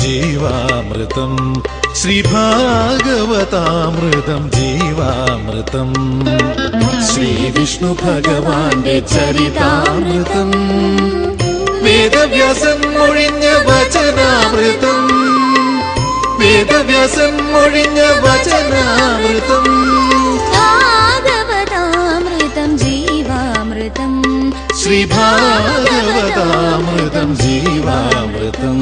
ജീവാമൃതം ശ്രീഭാഗവതാമൃതം ജീവാമൃതം ശ്രീ വിഷ്ണു ഭഗവാന്റെ ചരിതാമൃതം വേദവ്യാസൻ മൊഴിഞ്ഞ വചനാമൃതം വേദവ്യാസൻ മൊഴിഞ്ഞ വചനാമൃതം ഭാഗവതാമൃതം ജീവാമൃതം ശ്രീഭാഗവതാമൃതം ജീവാമൃതം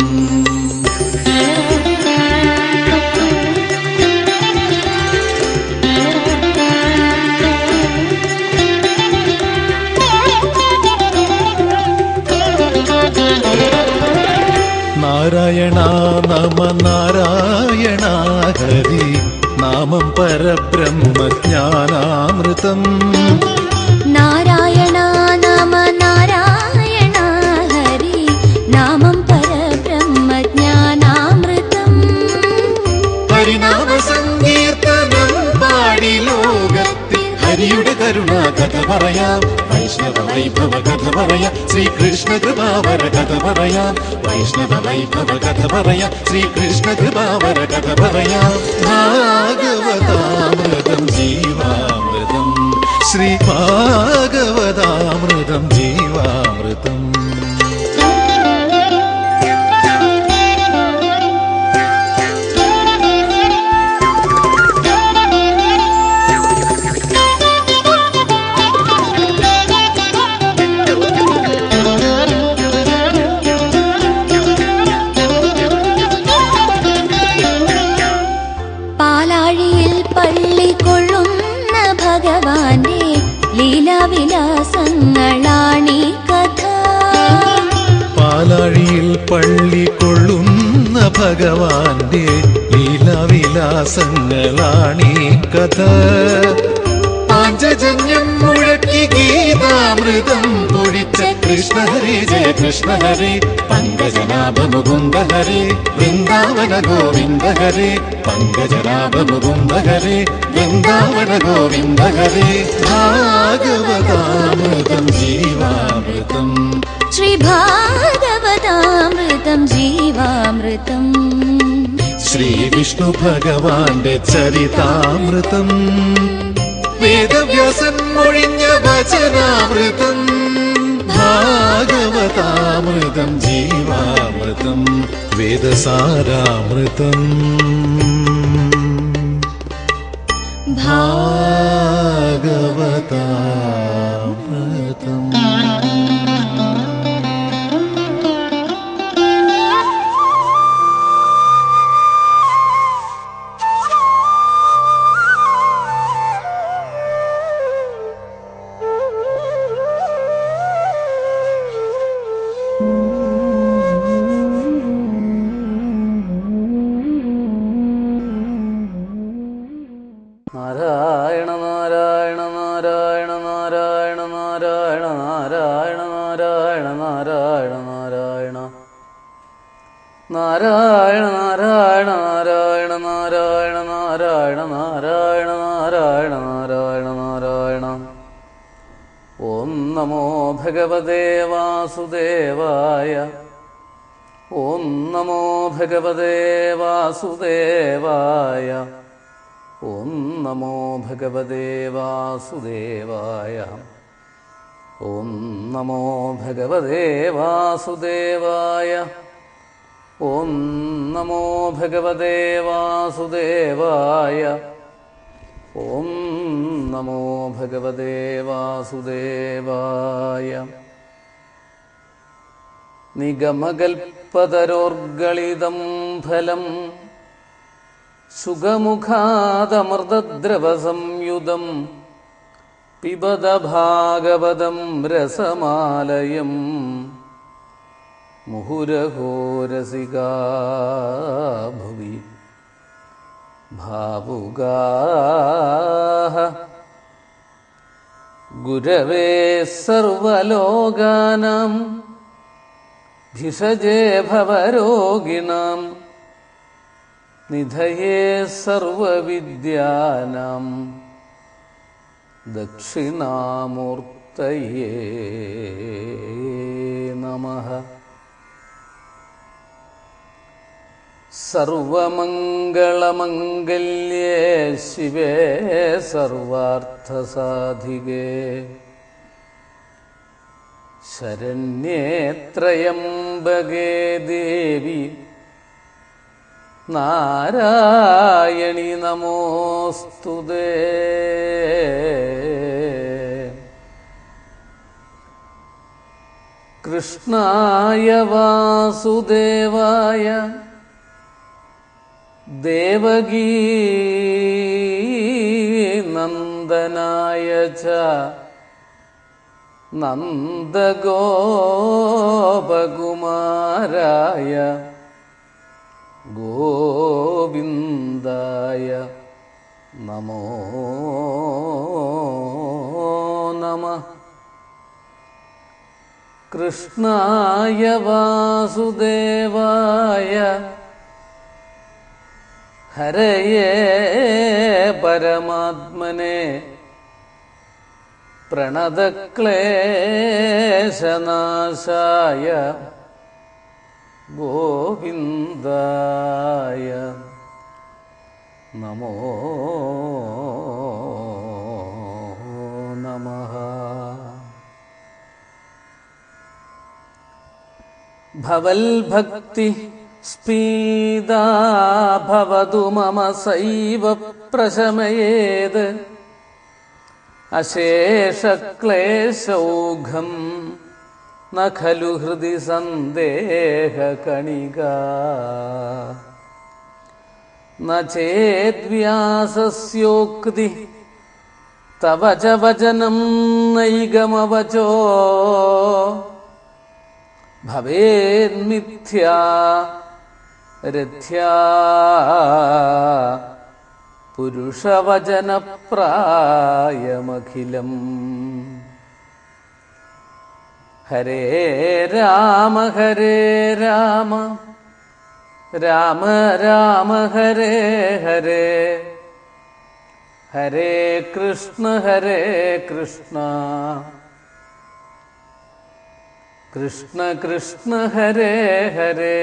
നാരായണ നമ നാരായണ ഹരി നാമം പരബ്രഹ്മജ്ഞാനാമൃതം നാരായണ നമ നാരായണ ഹരി നാമം പരബ്രഹ്മജ്ഞാനാമൃതം ഹരിനാമ സങ്കീർത്തനം പാടി ലോകത്തിൽ ഹരിയുടെ കരുണ കഥ പറയാം വൈഷ്ണവ വൈഭവ കഥ പറയാം ശ്രീകൃഷ്ണ കൃപാവര കഥ പറയാം വൈഷ്ണവ വൈഭവ കഥ പറയാം ശ്രീകൃഷ്ണ കൃപാവര കഥ പറയാം ഭാഗവതാമൃതം ജീവാമൃതം ശ്രീ ഭാഗവതാമൃതം ജീവാമൃതം ഭഗവാന്റെ ലീലാവിലാസങ്ങളാണീ കഥ പാലാഴിയിൽ പള്ളി കൊള്ളുന്ന ഭഗവാന്റെ ലീലാവിലാസങ്ങളാണീ കഥ പാഞ്ചജന്യം മുഴക്കി ഗീതാമൃതം പൊഴിച്ച കൃഷ്ണ ഹരേ ജയ കൃഷ്ണ ഹരേ പങ്കജനാഭ മുകുന്ദ ഹരേ വൃന്ദാവന ഗോവിന്ദ ഹരേ പങ്കജനാഭ മുകുന്ദ ഹരേ വൃന്ദാവന ഗോവിന്ദ ഹരേ ഭാഗവതാമൃതം ജീവാമൃതം ശ്രീ ഭാഗവതാമൃതം ജീവാമൃതം ശ്രീ വിഷ്ണു ഭഗവാന്റെ ചരിതാമൃതം വേദവ്യാസൻ മൊഴിഞ്ഞ വചനാമൃതം ഭാഗവതാമൃതം ജീവാമൃതം വേദസാരാമൃതം ഭാഗവതാമൃതം നാരായണ നാരായണ നാരായണ നാരായണ നാരായണ നാരായണ നാരായണ നാരായണ നാരായണ നാരായണ നാരായണ നാരായണ നാരായണ നാരായണ നാരായണ നാരായണ നാരായണ നാരായണ ഓം നമോ ഭഗവതേ വാസുദേവായ ഓം നമോ ഭഗവതേ വാസുദേവായ ഓം നമോ ഭഗവതേ വാസുദേവായ ഓം നമോ ഭഗവതേ വാസുദേവായ ഓം നമോ ഭഗവതേ വാസുദേവായ ഓം നമോ ഭഗവതേ വാസുദേവായ നിഗമകൽപ്പതരോർഗളിതം ഫലം സുഖമുഖാദമൃതദ്രവസംയുതം പിബത ഭാഗവതം രസമാലയം മുഹുരഹോ രസികാ ഭുവി ഭാവുകാഃ ഗുരവേ സർവലോകാനാം ഭിഷജേ ഭവരോഗിണാം നിധയേ സർവവിദ്യാനാം ദക്ഷിണാമൂർത്തയേ നമഃ. സർവമംഗളമംഗല്യേ ശിവേ സർവാർത്ഥസാധികേ ശരണ്യേ ത്രയംബകേ ദേവി നാരായണി നമോസ്തുതേ. കൃഷ്ണായ വാസുദേവായ ദേവകീ നന്ദനായ ച നന്ദഗോപകുമാരായ ഗോവിന്ദായ നമോ നമഃ. കൃഷ്ണായ വാസുദേവായ ഹരയേ പരമാത്മനെ പ്രണതക്ലേശനാശായ ഗോവിന്ദായ നമോ നമഃ. ഭവൽഭക്തി സ്പീദാ ഭവതു മമ സൈവ പ്രശമയേത് അശേഷക്ലേശൗഘം ന ഖലു ഹൃദി സന്ദേഹകണികാ. ന ചേദ്വ്യാസസ്യോക്തി തവ ച വചനം നൈഗമവചോ ഭവേന്മിഥ്യാ രഥ്യാ പുരുഷവചനപ്രായമഖിലം. ഹരേ രാമ ഹരേ രാമ രാമ രാമ ഹരേ ഹരേ ഹരേ കൃഷ്ണ കൃഷ്ണ കൃഷ്ണ കൃഷ്ണ ഹരേ ഹരേ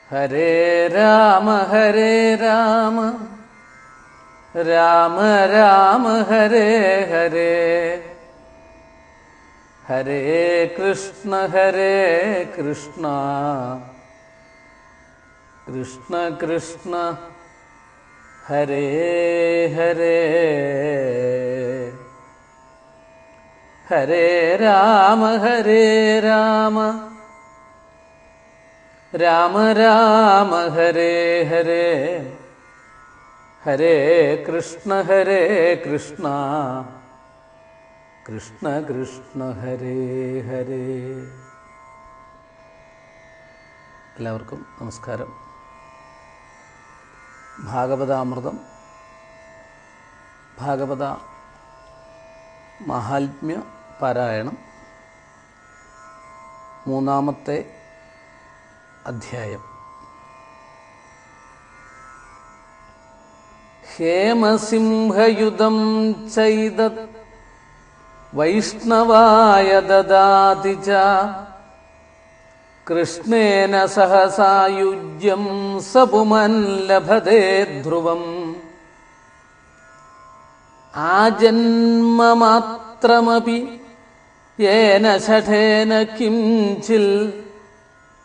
ഹരേ രാമ രാമ രാമ രാമ ഹരേ ഹരേ ഹരേ കൃഷ്ണ കൃഷ്ണ കൃഷ്ണ കൃഷ്ണ ഹരേ ഹരേ ഹരേ രാമ രാമ രാമ രാമ ഹരേ ഹരേ ഹരേ കൃഷ്ണ കൃഷ്ണ കൃഷ്ണ കൃഷ്ണ ഹരേ ഹരേ. എല്ലാവർക്കും നമസ്കാരം. ഭാഗവതാമൃതം ഭാഗവത മഹാത്മ്യ പാരായണം മൂന്നാമത്തെ അധ്യായം. ഹേമസിംഹയുധം ചൈതത് വൈഷ്ണവായ ദദാതി ച കൃഷ്ണേന സഹസായുജ്യം സപുമൻ ലഭതേ ധ്രുവം. ആജന്മമാത്രമപി യേന ശഠേന കിംചിൽ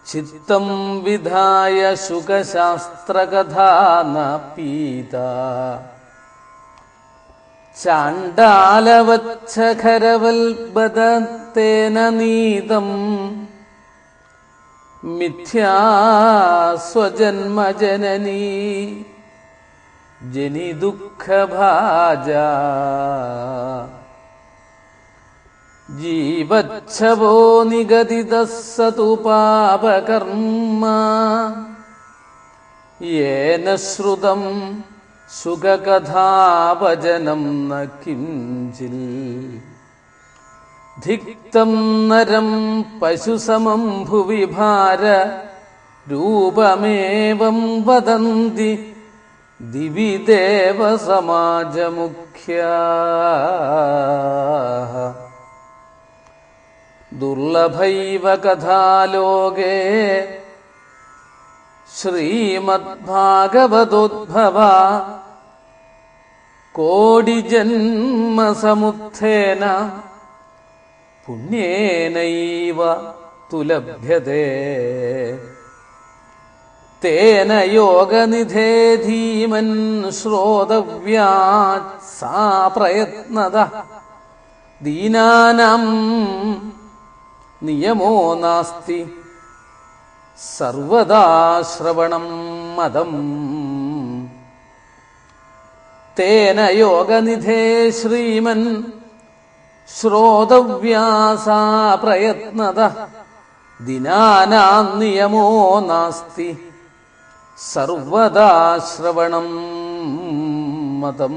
ചിത്തം വിധായ ശുകശാസ്ത്രകഥാ ന പീതാ. ചാണ്ഡാലവച്ഛഖരവൽബദത്തേന നീതം മിഥ്യാ സ്വജന്മജനനീ ജനിദുഃഖഭാജാ. ജീവച്ഛവോ നിഗദിതഃ സതു പാപകർമ്മ യേന ശ്രുതം സുഖകഥാവചനം ന കിഞ്ചിൽ. ധിക്തം നരം പശുസമം ഭുവി ഭാര രൂപമേവം വദന്തി ദിവി ദേവ സമാജമുഖ്യാഃ. ദുർലഭൈവ കഥാലോകേ ശ്രീമദ്ഭാഗവതോദ്ഭവ കോടിജന്മസമുത്ഥേന പുണ്യേനൈവ തുലഭ്യതേ തേന യോഗനിധേ ധീമൻ ശ്രോതവ്യാ സാ പ്രയത്നത ദീനാനാം നിയമോ നാസ്തി സർവദാ ശ്രവണം മദം തേന യോഗനിധേ ശ്രീമൻ ശ്രോതവ്യാ സാ പ്രയത്നത ദിനാനാം നിയമോ നാസ്തി സർവദാ ശ്രവണം മതം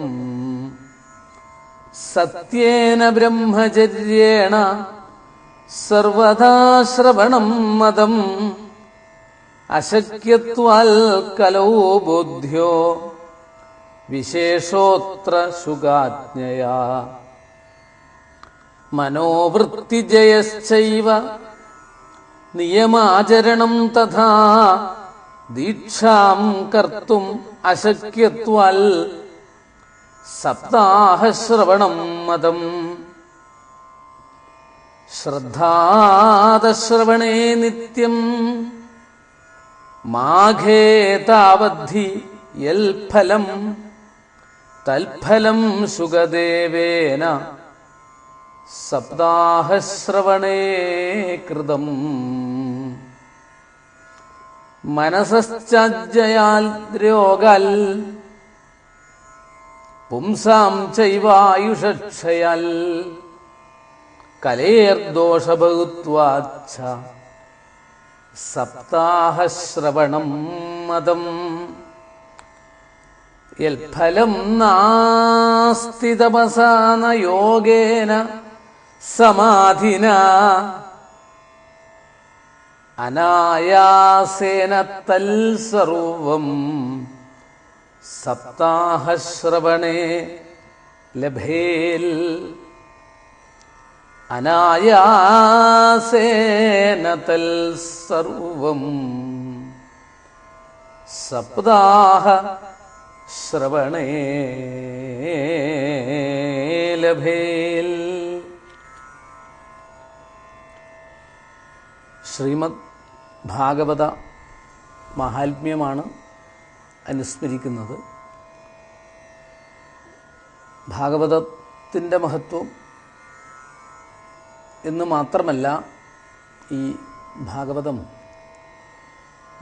സത്യേന ബ്രഹ്മചര്യേണ സർവദാ ശ്രവണം മതം അശക്യത്വാൽ കലോ ബോധ്യോ വിശേഷോത്ര ശുഗാജ്ഞയാ മനോവൃത്തിജയശ്ചൈവ നിയമാചരണം തഥാ ദീക്ഷാം കർത്തും അശക്യത്വാൽ സപ്താഹശ്രവണം മതം ശ്രദ്ധാദശ്രവണേ നിത്യം മാഘേ താവദ്ധി യൽഫലം തൽഫലം സുഖദേവേന സപ്താഹശ്രവണേ കൃതം മനസശ്ചാജ്ജയാൽ രോഗാൽ പുംസാം ചൈവായുഷക്ഷയാൽ കലേർദോഷഭൂത്വാച്ഛ സപ്താഹശ്രവണം മതം യൽഫലം നാസ്തി തപസാ ന യോഗേന സമാധിനാ അനായാസേന തൽസർവം സപ്താഹശ്രവണേ ലഭേൽ അനായാസേന തൽസർവം സപ്താഹ ശ്രവണേ ലഭേൽ. ശ്രീമദ് ഭാഗവത മഹാത്മ്യമാണ് അനുസ്മരിക്കുന്നത്. ഭാഗവതത്തിൻ്റെ മഹത്വം എന്ന് മാത്രമല്ല, ഈ ഭാഗവതം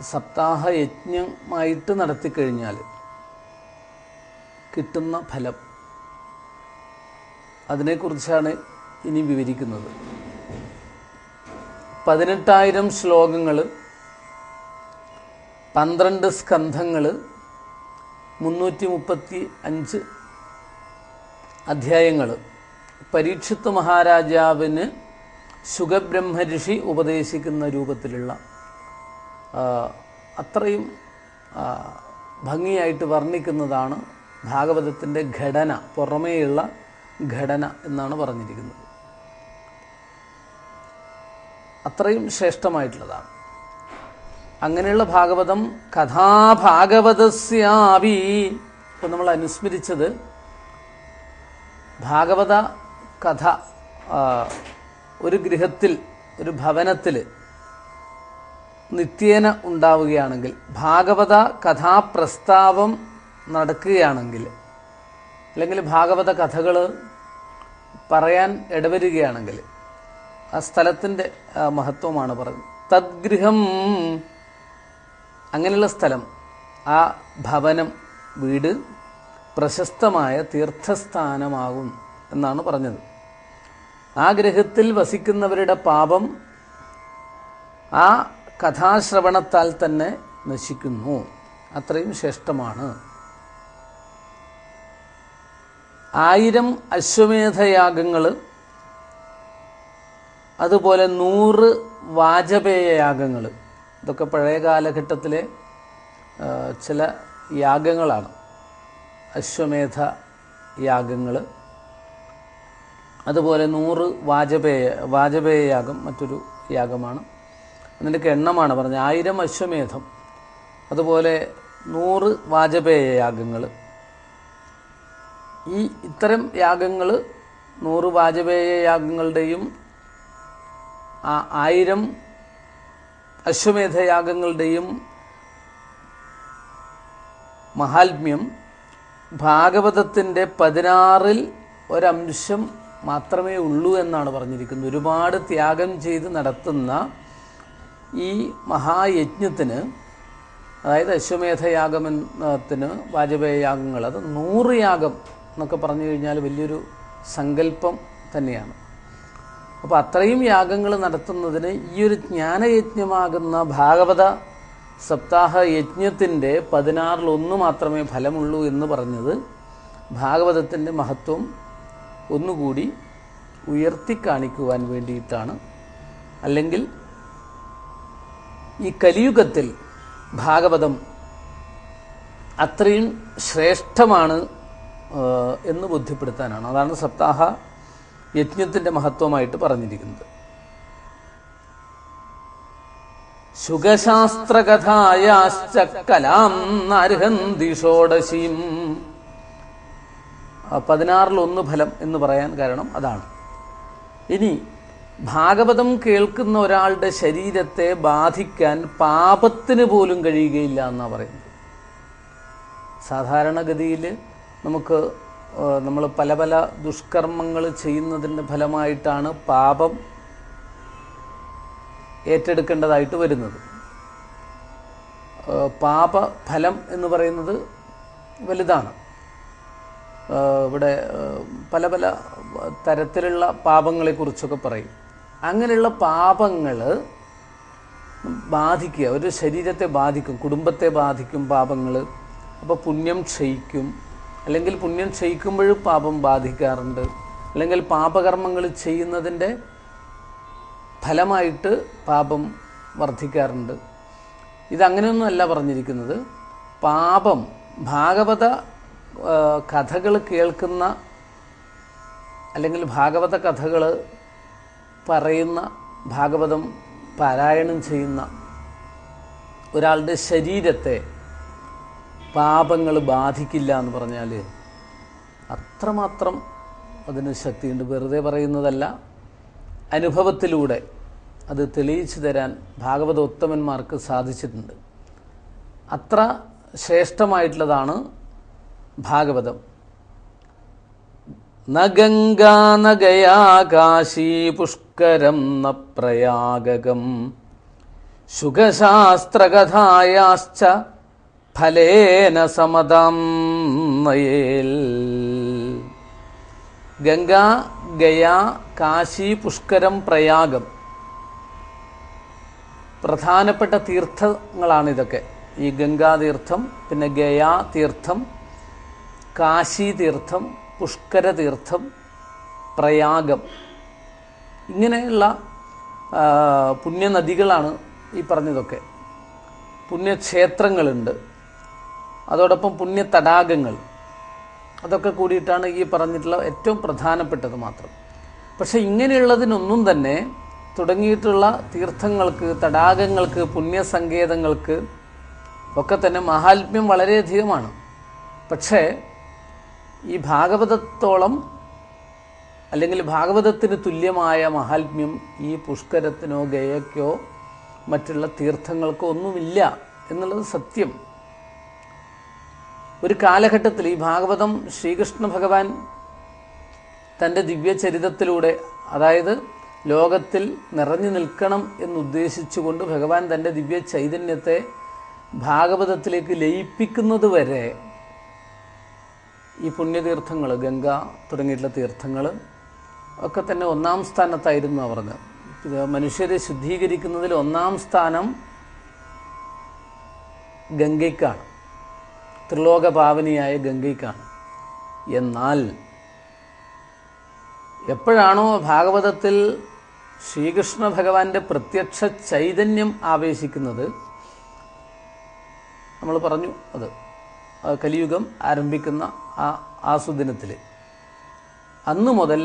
സപ്താഹയജ്ഞമായിട്ട് നടത്തിക്കഴിഞ്ഞാൽ കിട്ടുന്ന ഫലം, അതിനെക്കുറിച്ചാണ് ഇനി വിവരിക്കുന്നത്. 18,000 ശ്ലോകങ്ങൾ, 12 സ്കന്ധങ്ങൾ, 335 അധ്യായങ്ങൾ പരീക്ഷിത്ത് മഹാരാജാവിന് ശുഗബ്രഹ്മഋഷി ഉപദേശിക്കുന്ന രൂപത്തിലുള്ള അത്രയും ഭംഗിയായിട്ട് വർണ്ണിക്കുന്നതാണ് ഭാഗവതത്തിൻ്റെ ഘടന, പുറമേയുള്ള ഘടന എന്നാണ് പറഞ്ഞിരിക്കുന്നത്. അത്രയും ശ്രേഷ്ഠമായിട്ടുള്ളതാണ്. അങ്ങനെയുള്ള ഭാഗവതം കഥാഭാഗവതസ്യാവി. ഇപ്പം നമ്മൾ അനുസ്മരിച്ചത് ഭാഗവത കഥ ഒരു ഗൃഹത്തിൽ, ഒരു ഭവനത്തിൽ നിത്യേന ഉണ്ടാവുകയാണെങ്കിൽ, ഭാഗവത കഥാപ്രസ്താവം നടക്കുകയാണെങ്കിൽ, അല്ലെങ്കിൽ ഭാഗവത കഥകൾ പറയാൻ ഇടവരികയാണെങ്കിൽ ആ സ്ഥലത്തിൻ്റെ മഹത്വമാണ് പറഞ്ഞത്. തദ്ഗൃഹം, അങ്ങനെയുള്ള സ്ഥലം, ആ ഭവനം, വീട് പ്രശസ്തമായ തീർത്ഥസ്ഥാനമാകും എന്നാണ് പറഞ്ഞത്. ആ ഗൃഹത്തിൽ വസിക്കുന്നവരുടെ പാപം ആ കഥാശ്രവണത്താൽ തന്നെ നശിക്കുന്നു. അത്രയും ശ്രേഷ്ഠമാണ്. 1000 അശ്വമേധയാഗങ്ങൾ, അതുപോലെ 100 വാജപേയയാഗങ്ങൾ, ഇതൊക്കെ പഴയ കാലഘട്ടത്തിലെ ചില യാഗങ്ങളാണ്. അശ്വമേധ യാഗങ്ങൾ, അതുപോലെ 100 വാജപേയയാഗം മറ്റൊരു യാഗമാണ്. അതിൻ്റെയൊക്കെ എണ്ണമാണ് പറഞ്ഞത്. 1000 അശ്വമേധം, അതുപോലെ 100 വാജപേയ യാഗങ്ങൾ. ഇത്തരം യാഗങ്ങൾ 100 വാജപേയ യാഗങ്ങളുടെയും 1000 അശ്വമേധയാഗങ്ങളുടെയും മഹാത്മ്യം ഭാഗവതത്തിൻ്റെ 16-ൽ ഒരംശം മാത്രമേ ഉള്ളൂ എന്നാണ് പറഞ്ഞിരിക്കുന്നത്. ഒരുപാട് ത്യാഗം ചെയ്ത് നടത്തുന്ന ഈ മഹായജ്ഞത്തിന്, അതായത് അശ്വമേധയാഗത്തിന് വാജപേയ യാഗങ്ങൾ, അത് 100 യാഗം എന്നൊക്കെ പറഞ്ഞു കഴിഞ്ഞാൽ വലിയൊരു സങ്കല്പം തന്നെയാണ്. അപ്പോൾ അത്രയും യാഗങ്ങൾ നടത്തുന്നതിന് ഈ ഒരു ജ്ഞാനയജ്ഞമാകുന്ന ഭാഗവത സപ്താഹ യജ്ഞത്തിൻ്റെ 16-ൽ 1 മാത്രമേ ഫലമുള്ളൂ എന്ന് പറഞ്ഞത് ഭാഗവതത്തിൻ്റെ മഹത്വം ഒന്നുകൂടി ഉയർത്തി കാണിക്കുവാൻ വേണ്ടിയിട്ടാണ്. അല്ലെങ്കിൽ ഈ കലിയുഗത്തിൽ ഭാഗവതം അത്രയും ശ്രേഷ്ഠമാണ് എന്ന് ബോധ്യപ്പെടുത്താനാണ്. അതാണ് സപ്താഹ യജ്ഞത്തിൻ്റെ മഹത്വമായിട്ട് പറഞ്ഞിരിക്കുന്നത്. ശുഗശാസ്ത്രകഥായാശ്ച കലാം നാർഹന്തി ഷോഡശീം. 16-ൽ 1 ഫലം എന്ന് പറയാൻ കാരണം അതാണ്. ഇനി ഭാഗവതം കേൾക്കുന്ന ഒരാളുടെ ശരീരത്തെ ബാധിക്കാൻ പാപത്തിന് പോലും കഴിയുകയില്ല എന്നാണ് പറയുന്നത്. സാധാരണഗതിയിൽ നമ്മൾ പല പല ദുഷ്കർമ്മങ്ങൾ ചെയ്യുന്നതിൻ്റെ ഫലമായിട്ടാണ് പാപം ഏറ്റെടുക്കേണ്ടതായിട്ട് വരുന്നത്. പാപഫലം എന്ന് പറയുന്നത് വലുതാണ്. ഇവിടെ പല പല തരത്തിലുള്ള പാപങ്ങളെക്കുറിച്ചൊക്കെ പറയും. അങ്ങനെയുള്ള പാപങ്ങൾ ബാധിക്കുക, ഒരു ശരീരത്തെ ബാധിക്കും, കുടുംബത്തെ ബാധിക്കും പാപങ്ങൾ. അപ്പോൾ പുണ്യം ക്ഷയിക്കും, അല്ലെങ്കിൽ പുണ്യം ക്ഷയിക്കുമ്പോഴും പാപം ബാധിക്കാറുണ്ട്, അല്ലെങ്കിൽ പാപകർമ്മങ്ങൾ ചെയ്യുന്നതിൻ്റെ ഫലമായിട്ട് പാപം വർദ്ധിക്കാറുണ്ട്. ഇതങ്ങനെയൊന്നുമല്ല പറഞ്ഞിരിക്കുന്നത്. പാപം ഭാഗവത കഥകൾ കേൾക്കുന്ന, അല്ലെങ്കിൽ ഭാഗവത കഥകൾ പറയുന്ന, ഭാഗവതം പാരായണം ചെയ്യുന്ന ഒരാളുടെ ശരീരത്തെ പാപങ്ങൾ ബാധിക്കില്ല എന്ന് പറഞ്ഞാൽ അത്രമാത്രം അതിന് ശക്തിയുണ്ട്. വെറുതെ പറയുന്നതല്ല, അനുഭവത്തിലൂടെ അത് തെളിയിച്ചു തരാൻ ഭാഗവതോത്തമന്മാർക്ക് സാധിച്ചിട്ടുണ്ട്. അത്ര ശ്രേഷ്ഠമായിട്ടുള്ളതാണ് ഭാഗവതം. ന ഗംഗാ ന ഗയാ കാശീ പുഷ്കരം ന പ്രയാഗകം ശുഗശാസ്ത്രകഥായാശ്ച ഫലേന സമതാം നയേൽ. ഗംഗാ, ഗയാ, കാശി, പുഷ്കരം, പ്രയാഗം പ്രധാനപ്പെട്ട തീർത്ഥങ്ങളാണിതൊക്കെ. ഈ ഗംഗാതീർത്ഥം, പിന്നെ ഗയാ തീർത്ഥം, കാശി തീർത്ഥം, പുഷ്കര തീർത്ഥം, പ്രയാഗം, ഇങ്ങനെയുള്ള പുണ്യനദികളാണ് ഈ പറഞ്ഞതൊക്കെ. പുണ്യക്ഷേത്രങ്ങളുണ്ട്, അതോടൊപ്പം പുണ്യതടാകങ്ങൾ, അതൊക്കെ കൂടിയിട്ടാണ് ഈ പറഞ്ഞിട്ടുള്ള ഏറ്റവും പ്രധാനപ്പെട്ടത് മാത്രം. പക്ഷെ ഇങ്ങനെയുള്ളതിനൊന്നും തന്നെ തുടങ്ങിയിട്ടുള്ള തീർത്ഥങ്ങൾക്ക്, തടാകങ്ങൾക്ക്, പുണ്യസങ്കേതങ്ങൾക്ക് ഒക്കെ തന്നെ മഹാത്മ്യം വളരെയധികമാണ്. പക്ഷേ ഈ ഭാഗവതത്തോളം, അല്ലെങ്കിൽ ഭാഗവതത്തിന് തുല്യമായ മഹാത്മ്യം ഈ പുഷ്കരത്തിനോ ഗയയ്ക്കോ മറ്റുള്ള തീർത്ഥങ്ങൾക്കോ ഒന്നുമില്ല എന്നുള്ളത് സത്യം. ഒരു കാലഘട്ടത്തിൽ ഈ ഭാഗവതം ശ്രീകൃഷ്ണ ഭഗവാൻ തൻ്റെ ദിവ്യചരിതത്തിലൂടെ, അതായത് ലോകത്തിൽ നിറഞ്ഞു നിൽക്കണം എന്നുദ്ദേശിച്ചുകൊണ്ട് ഭഗവാൻ തൻ്റെ ദിവ്യ ചൈതന്യത്തെ ഭാഗവതത്തിലേക്ക് ലയിപ്പിക്കുന്നത് വരെ ഈ പുണ്യതീർത്ഥങ്ങൾ, ഗംഗ തുടങ്ങിയിട്ടുള്ള തീർത്ഥങ്ങൾ ഒക്കെ തന്നെ 1-ാം സ്ഥാനത്തായിരുന്നു പറഞ്ഞത്. ഇത് മനുഷ്യരെ ശുദ്ധീകരിക്കുന്നതിൽ 1-ാം സ്ഥാനം ഗംഗയ്ക്കാണ്, ത്രിലോകപാവനിയായ ഗംഗയ്ക്കാണ്. എന്നാൽ എപ്പോഴാണോ ഭാഗവതത്തിൽ ശ്രീകൃഷ്ണ ഭഗവാന്റെ പ്രത്യക്ഷ ചൈതന്യം ആവേശിക്കുന്നത്, നമ്മൾ പറഞ്ഞു അത് കലിയുഗം ആരംഭിക്കുന്ന ആ സുദിനത്തിൽ, അന്നു മുതൽ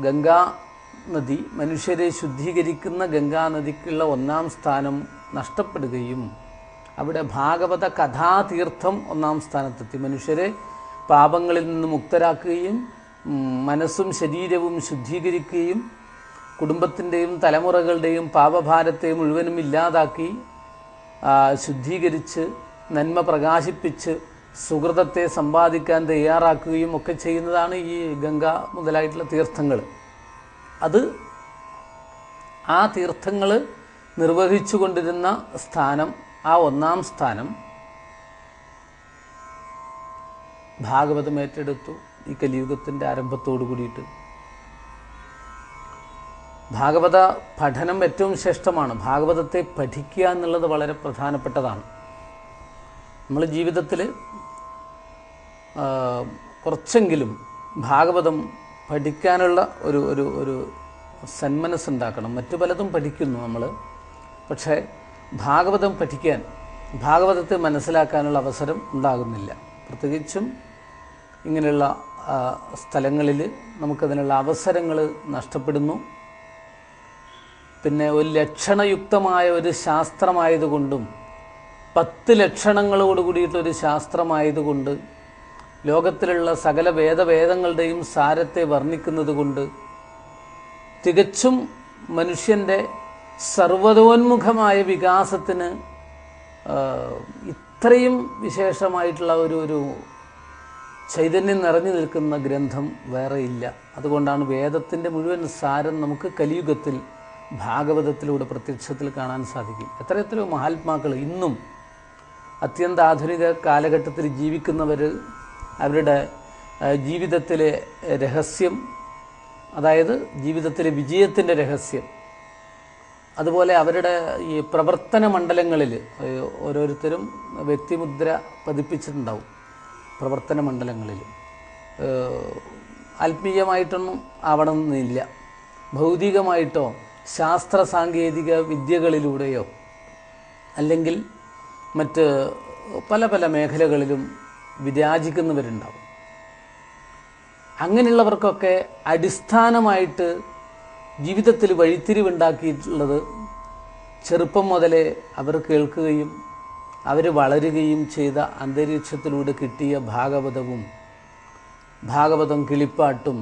ഗംഗാനദി, മനുഷ്യരെ ശുദ്ധീകരിക്കുന്ന ഗംഗാനദിക്കുള്ള 1-ാം സ്ഥാനം നഷ്ടപ്പെടുകയും അവിടെ ഭാഗവത കഥാതീർത്ഥം ഒന്നാം സ്ഥാനത്തെത്തി. മനുഷ്യരെ പാപങ്ങളിൽ നിന്ന് മുക്തരാക്കുകയും മനസ്സും ശരീരവും ശുദ്ധീകരിക്കുകയും കുടുംബത്തിൻ്റെയും തലമുറകളുടെയും പാപഭാരത്തെ മുഴുവനും ഇല്ലാതാക്കി ശുദ്ധീകരിച്ച് നന്മ പ്രകാശിപ്പിച്ച് സുഹൃതത്തെ സമ്പാദിക്കാൻ തയ്യാറാക്കുകയും ഒക്കെ ചെയ്യുന്നതാണ് ഈ ഗംഗ മുതലായിട്ടുള്ള തീർത്ഥങ്ങൾ. ആ തീർത്ഥങ്ങൾ നിർവഹിച്ചു കൊണ്ടിരുന്ന സ്ഥാനം, ആ ഒന്നാം സ്ഥാനം ഭാഗവതം ഏറ്റെടുത്തു. ഈ കലിയുഗത്തിൻ്റെ ആരംഭത്തോടു കൂടിയിട്ട് ഭാഗവത പഠനം ഏറ്റവും ശ്രേഷ്ഠമാണ്. ഭാഗവതത്തെ പഠിക്കുക എന്നുള്ളത് വളരെ പ്രധാനപ്പെട്ടതാണ്. നമ്മൾ ജീവിതത്തിൽ കുറച്ചെങ്കിലും ഭാഗവതം പഠിക്കാനുള്ള ഒരു സന്മനസ്സുണ്ടാക്കണം. മറ്റു പലതും പഠിക്കുന്നു നമ്മൾ, പക്ഷേ ഭാഗവതം പഠിക്കാൻ, ഭാഗവതത്തെ മനസ്സിലാക്കാനുള്ള അവസരം ഉണ്ടാകുന്നില്ല. പ്രത്യേകിച്ചും ഇങ്ങനെയുള്ള സ്ഥലങ്ങളിൽ നമുക്കതിനുള്ള അവസരങ്ങൾ നഷ്ടപ്പെടുന്നു. പിന്നെ ഒരു ലക്ഷണയുക്തമായ ഒരു ശാസ്ത്രമായതുകൊണ്ടും 10 ലക്ഷണങ്ങളോട് കൂടിയിട്ടൊരു ശാസ്ത്രമായതുകൊണ്ട് ലോകത്തിലുള്ള സകല വേദങ്ങളുടെയും സാരത്തെ വർണ്ണിക്കുന്നത് കൊണ്ട് തികച്ചും മനുഷ്യൻ്റെ സർവതോന്മുഖമായ വികാസത്തിന് ഇത്രയും വിശേഷമായിട്ടുള്ള ഒരു ചൈതന്യം നിറഞ്ഞു നിൽക്കുന്ന ഗ്രന്ഥം വേറെയില്ല. അതുകൊണ്ടാണ് വേദത്തിൻ്റെ മുഴുവൻ സാരം നമുക്ക് കലിയുഗത്തിൽ ഭാഗവതത്തിലൂടെ പ്രത്യക്ഷത്തിൽ കാണാൻ സാധിക്കും. എത്രയെത്രയോ മഹാത്മാക്കൾ ഇന്നും അത്യന്താധുനിക കാലഘട്ടത്തിൽ ജീവിക്കുന്നവർ അവരുടെ ജീവിതത്തിലെ രഹസ്യം, അതായത് ജീവിതത്തിലെ വിജയത്തിൻ്റെ രഹസ്യം, അതുപോലെ അവരുടെ ഈ പ്രവർത്തന മണ്ഡലങ്ങളിൽ ഓരോരുത്തരും വ്യക്തിമുദ്ര പതിപ്പിച്ചിട്ടുണ്ടാവും. പ്രവർത്തന മണ്ഡലങ്ങളിൽ ആത്മീയമായിട്ടൊന്നും ആവണമെന്നില്ല, ഭൗതികമായിട്ടോ ശാസ്ത്ര സാങ്കേതിക വിദ്യകളിലൂടെയോ അല്ലെങ്കിൽ മറ്റ് പല പല മേഖലകളിലും വിരാജിക്കുന്നവരുണ്ടാവും. അങ്ങനെയുള്ളവർക്കൊക്കെ അടിസ്ഥാനമായിട്ട് ജീവിതത്തിൽ വഴിത്തിരിവുണ്ടാക്കിയിട്ടുള്ളത് ചെറുപ്പം മുതലേ അവർ കേൾക്കുകയും അവർ വളരുകയും ചെയ്ത അന്തരീക്ഷത്തിലൂടെ കിട്ടിയ ഭാഗവതം കിളിപ്പാട്ടും,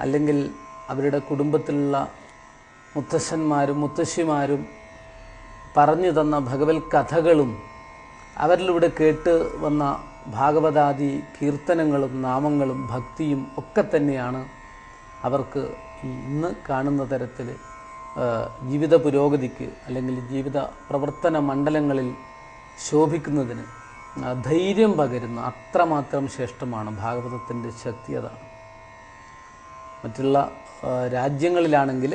അല്ലെങ്കിൽ അവരുടെ കുടുംബത്തിലുള്ള മുത്തശ്ശന്മാരും മുത്തശ്ശിമാരും പറഞ്ഞു തന്ന ഭഗവത് കഥകളും അവരിലൂടെ കേട്ട് വന്ന ഭാഗവതാദി കീർത്തനങ്ങളും നാമങ്ങളും ഭക്തിയും ഒക്കെ തന്നെയാണ് അവർക്ക് ഇന്ന് കാണുന്ന തരത്തിൽ ജീവിത പുരോഗതിക്ക് അല്ലെങ്കിൽ ജീവിത പ്രവർത്തന മണ്ഡലങ്ങളിൽ ശോഭിക്കുന്നതിന് ധൈര്യം പകരുന്ന അത്രമാത്രം ശ്രേഷ്ഠമാണ് ഭാഗവതത്തിൻ്റെ ശക്തി. അതാണ്. മറ്റുള്ള രാജ്യങ്ങളിലാണെങ്കിൽ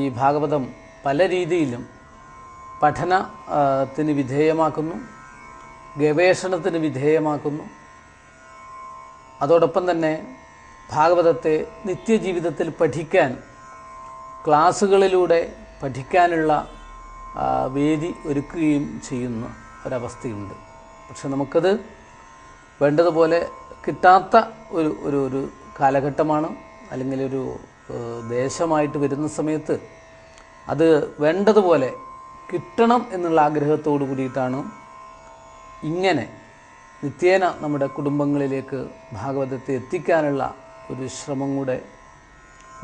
ഈ ഭാഗവതം പല രീതിയിലും പഠനത്തിന് വിധേയമാക്കുന്നു, ഗവേഷണത്തിന് വിധേയമാക്കുന്നു. അതോടൊപ്പം തന്നെ ഭാഗവതത്തെ നിത്യജീവിതത്തിൽ പഠിക്കാൻ, ക്ലാസ്സുകളിലൂടെ പഠിക്കാനുള്ള വേദി ഒരുക്കുകയും ചെയ്യുന്ന ഒരവസ്ഥയുണ്ട്. പക്ഷെ നമുക്കത് വേണ്ടതുപോലെ കിട്ടാത്ത ഒരു കാലഘട്ടമാണ്, അല്ലെങ്കിൽ ഒരു ദേശമായിട്ട് വരുന്ന സമയത്ത് അത് വേണ്ടതുപോലെ കിട്ടണം എന്നുള്ള ആഗ്രഹത്തോടു കൂടിയിട്ടാണ് ഇങ്ങനെ നിത്യേന നമ്മുടെ കുടുംബങ്ങളിലേക്ക് ഭാഗവതത്തെ എത്തിക്കാനുള്ള ഒരു ശ്രമം കൂടെ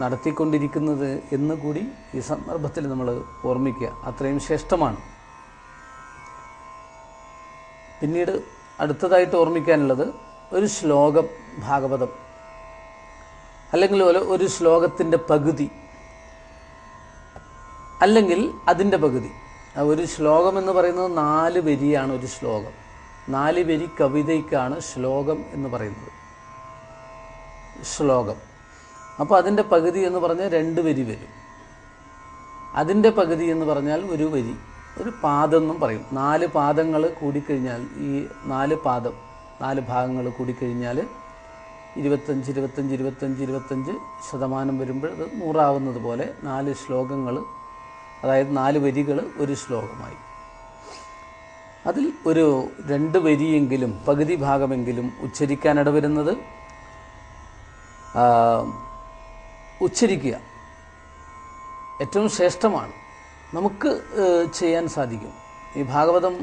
നടത്തിക്കൊണ്ടിരിക്കുന്നത് എന്ന് കൂടി ഈ സന്ദർഭത്തിൽ നമ്മൾ ഓർമ്മിക്കുക. അത്രയും ശ്രേഷ്ഠമാണ്. പിന്നീട് അടുത്തതായിട്ട് ഓർമ്മിക്കാനുള്ളത് ഒരു ശ്ലോകം ഭാഗവതം, അല്ലെങ്കിൽ ഒരു ശ്ലോകത്തിൻ്റെ പകുതി, അല്ലെങ്കിൽ അതിൻ്റെ പകുതി. ഒരു ശ്ലോകം എന്ന് പറയുന്നത് 4 വരിയാണ്. ഒരു ശ്ലോകം 4 വരി കവിതയ്ക്കാണ് ശ്ലോകം എന്ന് പറയുന്നത്. ശ്ലോകം. അപ്പോൾ അതിൻ്റെ പകുതി എന്ന് പറഞ്ഞാൽ 2 വരി വരും. അതിൻ്റെ പകുതി എന്ന് പറഞ്ഞാൽ 1 വരി, ഒരു പാദം എന്നും പറയും. 4 പാദങ്ങൾ കൂടിക്കഴിഞ്ഞാൽ, ഈ 4 പാദം 4 ഭാഗങ്ങൾ കൂടിക്കഴിഞ്ഞാൽ 25% വരുമ്പോൾ അത് 100 ആവുന്നത് പോലെ 4 ശ്ലോകങ്ങൾ, അതായത് 4 വരികൾ ഒരു ശ്ലോകമായി. അതിൽ ഒരു 2 വരിയെങ്കിലും പകുതി ഭാഗമെങ്കിലും ഉച്ചരിക്കാനിട വരുന്നത് ഉച്ചരിക്കുക ഏറ്റവും ശ്രേഷ്ഠമാണ്. നമുക്ക് ചെയ്യാൻ സാധിക്കും. ഈ ഭാഗവതം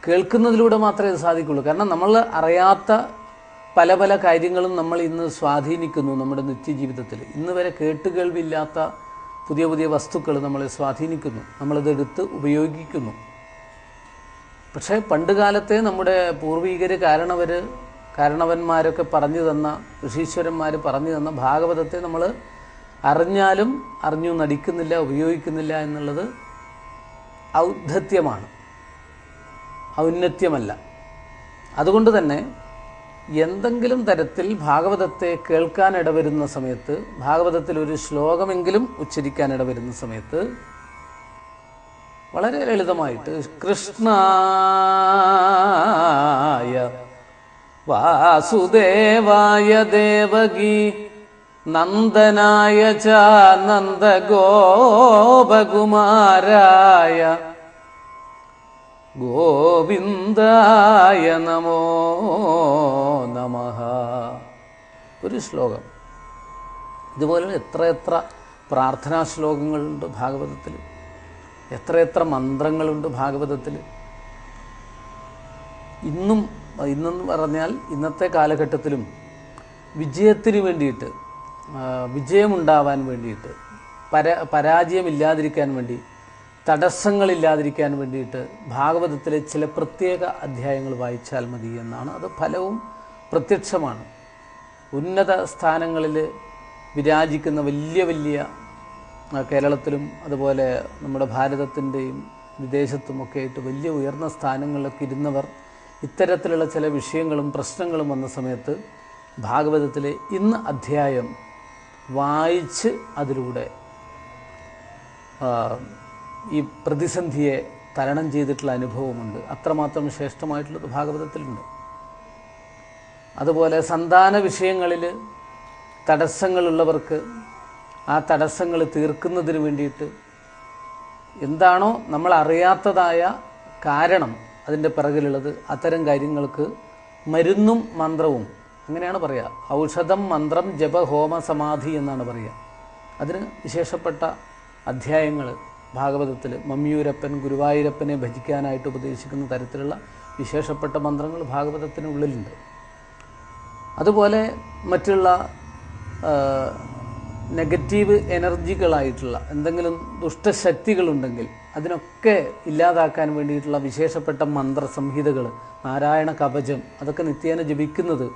കേൾക്കുന്നതിലൂടെ മാത്രമേ ഇത് സാധിക്കുള്ളൂ. കാരണം നമ്മൾ അറിയാത്ത പല പല കാര്യങ്ങളും നമ്മൾ ഇന്ന് സ്വാധീനിക്കുന്നു നമ്മുടെ നിത്യജീവിതത്തിൽ. ഇന്ന് വരെ കേട്ടുകേൾവില്ലാത്ത പുതിയ പുതിയ വസ്തുക്കൾ നമ്മളെ സ്വാധീനിക്കുന്നു, നമ്മളിതെടുത്ത് ഉപയോഗിക്കുന്നു. പക്ഷേ പണ്ട് കാലത്തെ നമ്മുടെ പൂർവികർ കാരണവന്മാരൊക്കെ പറഞ്ഞു തന്ന, ഋഷീശ്വരന്മാർ പറഞ്ഞു തന്ന ഭാഗവതത്തെ നമ്മൾ അറിഞ്ഞാലും അറിഞ്ഞു നടിക്കുന്നില്ല, ഉപയോഗിക്കുന്നില്ല എന്നുള്ളത് ഔദ്ധത്യമാണ്, ഔന്നത്യമല്ല. അതുകൊണ്ട് തന്നെ എന്തെങ്കിലും തരത്തിൽ ഭാഗവതത്തെ കേൾക്കാൻ ഇടവരുന്ന സമയത്ത്, ഭാഗവതത്തിൽ ഒരു ശ്ലോകമെങ്കിലും ഉച്ചരിക്കാൻ ഇടവരുന്ന സമയത്ത് വളരെ ലളിതമായിട്ട് കൃഷ്ണായ വാസുദേവായ ദേവകി നന്ദനായ ച നന്ദഗോപകുമാരായ ഗോവിന്ദായ നമോ നമഃ. ഒരു ശ്ലോകം. ഇതുപോലെ എത്ര പ്രാർത്ഥനാ ശ്ലോകങ്ങളുണ്ട് ഭാഗവതത്തിൽ, എത്ര മന്ത്രങ്ങളുണ്ട് ഭാഗവതത്തിൽ. ഇന്നെന്ന് പറഞ്ഞാൽ ഇന്നത്തെ കാലഘട്ടത്തിലും വിജയത്തിന് വേണ്ടിയിട്ട്, വിജയമുണ്ടാവാൻ വേണ്ടിയിട്ട്, പരാജയമില്ലാതിരിക്കാൻ വേണ്ടി, തടസ്സങ്ങളില്ലാതിരിക്കാൻ വേണ്ടിയിട്ട് ഭാഗവതത്തിലെ ചില പ്രത്യേക അധ്യായങ്ങൾ വായിച്ചാൽ മതി എന്നാണ്. അത് ഫലവും പ്രത്യക്ഷമാണ്. ഉന്നത സ്ഥാനങ്ങളിൽ വിരാജിക്കുന്ന വലിയ വലിയ കേരളത്തിലും അതുപോലെ നമ്മുടെ ഭാരതത്തിൻ്റെയും വിദേശത്തുമൊക്കെ ആയിട്ട് വലിയ ഉയർന്ന സ്ഥാനങ്ങളിലൊക്കെ ഇരുന്നവർ ഇത്തരത്തിലുള്ള ചില വിഷയങ്ങളും പ്രശ്നങ്ങളും വന്ന സമയത്ത് ഭാഗവതത്തിലെ ഇന്ന് അധ്യായം വായിച്ച് അതിലൂടെ ഈ പ്രതിസന്ധിയെ തരണം ചെയ്തിട്ടുള്ള അനുഭവമുണ്ട്. അത്രമാത്രം ശ്രേഷ്ഠമായിട്ടുള്ളത് ഭാഗവതത്തിലുണ്ട്. അതുപോലെ സന്താന വിഷയങ്ങളിൽ തടസ്സങ്ങളുള്ളവർക്ക് ആ തടസ്സങ്ങൾ തീർക്കുന്നതിന് വേണ്ടിയിട്ട് എന്താണോ നമ്മൾ അറിയാത്തതായ കാരണം അതിൻ്റെ പിറകിലുള്ളത്, അത്തരം കാര്യങ്ങൾക്ക് മരുന്നും മന്ത്രവും, അങ്ങനെയാണ് പറയുക. ഔഷധം, മന്ത്രം, ജപ, ഹോമ, സമാധി എന്നാണ് പറയുക. അതിന് വിശേഷപ്പെട്ട അധ്യായങ്ങൾ ഭാഗവതത്തിൽ മമ്മിയൂരപ്പൻ, ഗുരുവായൂരപ്പനെ ഭജിക്കാനായിട്ട് ഉപദേശിക്കുന്ന തരത്തിലുള്ള വിശേഷപ്പെട്ട മന്ത്രങ്ങൾ ഭാഗവതത്തിനുള്ളിലുണ്ട്. അതുപോലെ മറ്റുള്ള നെഗറ്റീവ് എനർജികളായിട്ടുള്ള എന്തെങ്കിലും ദുഷ്ടശക്തികളുണ്ടെങ്കിൽ അതിനൊക്കെ ഇല്ലാതാക്കാൻ വേണ്ടിയിട്ടുള്ള വിശേഷപ്പെട്ട മന്ത്രസംഹിതകൾ, നാരായണ കവചം, അതൊക്കെ നിത്യേന ജപിക്കുന്നത്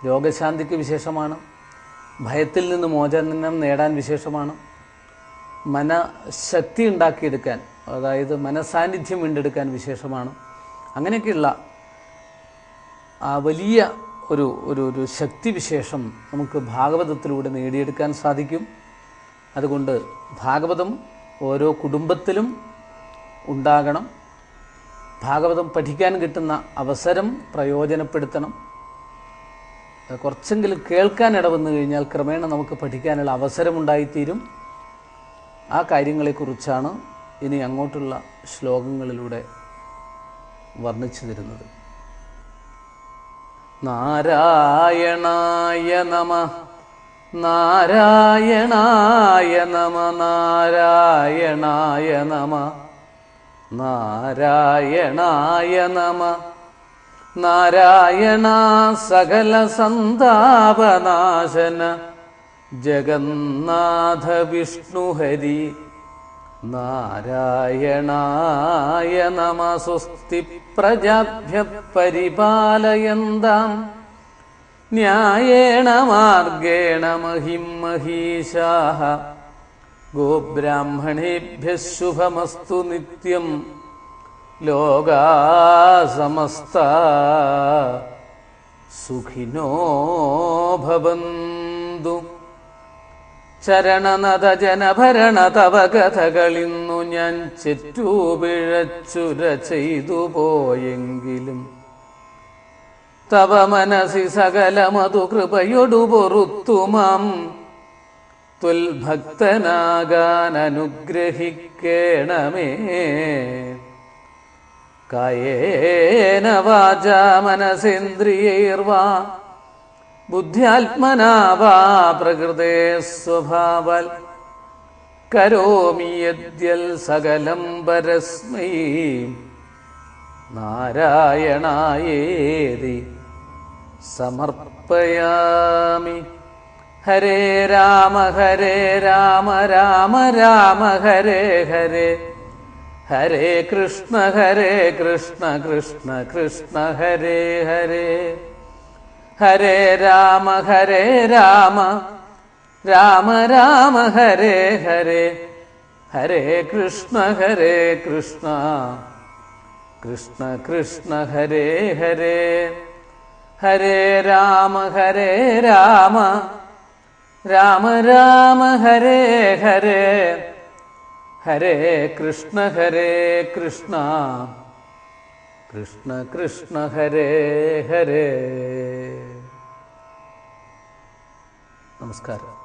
രോഗശാന്തിക്ക് വിശേഷമാണ്, ഭയത്തിൽ നിന്ന് മോചനം നേടാൻ വിശേഷമാണ്, മനഃശക്തി ഉണ്ടാക്കിയെടുക്കാൻ, അതായത് മനസാന്നിധ്യം വീണ്ടെടുക്കാൻ വിശേഷമാണ്. അങ്ങനെയൊക്കെയുള്ള ആ വലിയ ഒരു ഒരു ഒരു ശക്തിവിശേഷം നമുക്ക് ഭാഗവതത്തിലൂടെ നേടിയെടുക്കാൻ സാധിക്കും. അതുകൊണ്ട് ഭാഗവതം ഓരോ കുടുംബത്തിലും ഉണ്ടാകണം. ഭാഗവതം പഠിക്കാൻ കിട്ടുന്ന അവസരം പ്രയോജനപ്പെടുത്തണം. കുറച്ചെങ്കിലും കേൾക്കാൻ ഇടവന്നു കഴിഞ്ഞാൽ ക്രമേണ നമുക്ക് പഠിക്കാനുള്ള അവസരമുണ്ടായിത്തീരും. ആ കാര്യങ്ങളെക്കുറിച്ചാണ് ഇനി അങ്ങോട്ടുള്ള ശ്ലോകങ്ങളിലൂടെ വർണ്ണിച്ചു തരുന്നത്. നാരായണായ നമഃ, നാരായണായ നമഃ, നാരായണായ നമഃ, നാരായണായ നമഃ. നാരായണ സകല സന്താപനാശന ജഗന്നാഥ വിഷ്ണുഹരി. നാരായണായ നമഃ. സ്വസ്തി പ്രജാഭ്യ പരിപാലയന്താം ന്യായേണ മാർഗേണ മഹിം മഹീശാഃ. ഗോബ്രാഹ്മണേഭ്യഃ ശുഭമസ്തു നിത്യം. ലോകാഃ സമസ്താഃ സുഖിനോ ഭവന്തു. ചരണനത ജനഭരണ തവ കഥകളിന്നു ഞാൻ ചെറ്റുപിഴച്ചുര ചെയ്തു പോയെങ്കിലും തവ മനസി സകലമതു കൃപയൊടു പൊറുത്തുമാം തുൽഭക്തനാകാൻ അനുഗ്രഹിക്കേണമേ. കായേന വാചാ മനസേന്ദ്രിയൈർവാ ബുദ്ധ്യാത്മനാ വാ പ്രകൃതേ സ്വഭാവാൽ കരോമി യദ്യൽ സകലം പരസ്മൈ നാരായണായേതി സമർപ്പയാമി. ഹരേ രാമ രാമ രാമ ഹരേ ഹരേ, ഹരേ കൃഷ്ണ കൃഷ്ണ കൃഷ്ണ ഹരേ ഹരേ. ഹരേ രാമ രാമ രാമ ഹരേ ഹരേ, ഹരേ കൃഷ്ണ കൃഷ്ണ കൃഷ്ണ ഹരേ ഹരേ. ഹരേ രാമ രാമ രാമ ഹരേ ഹരേ, ഹരേ കൃഷ്ണ കൃഷ്ണ കൃഷ്ണ ഹരേ ഹരേ. നമസ്കാരം.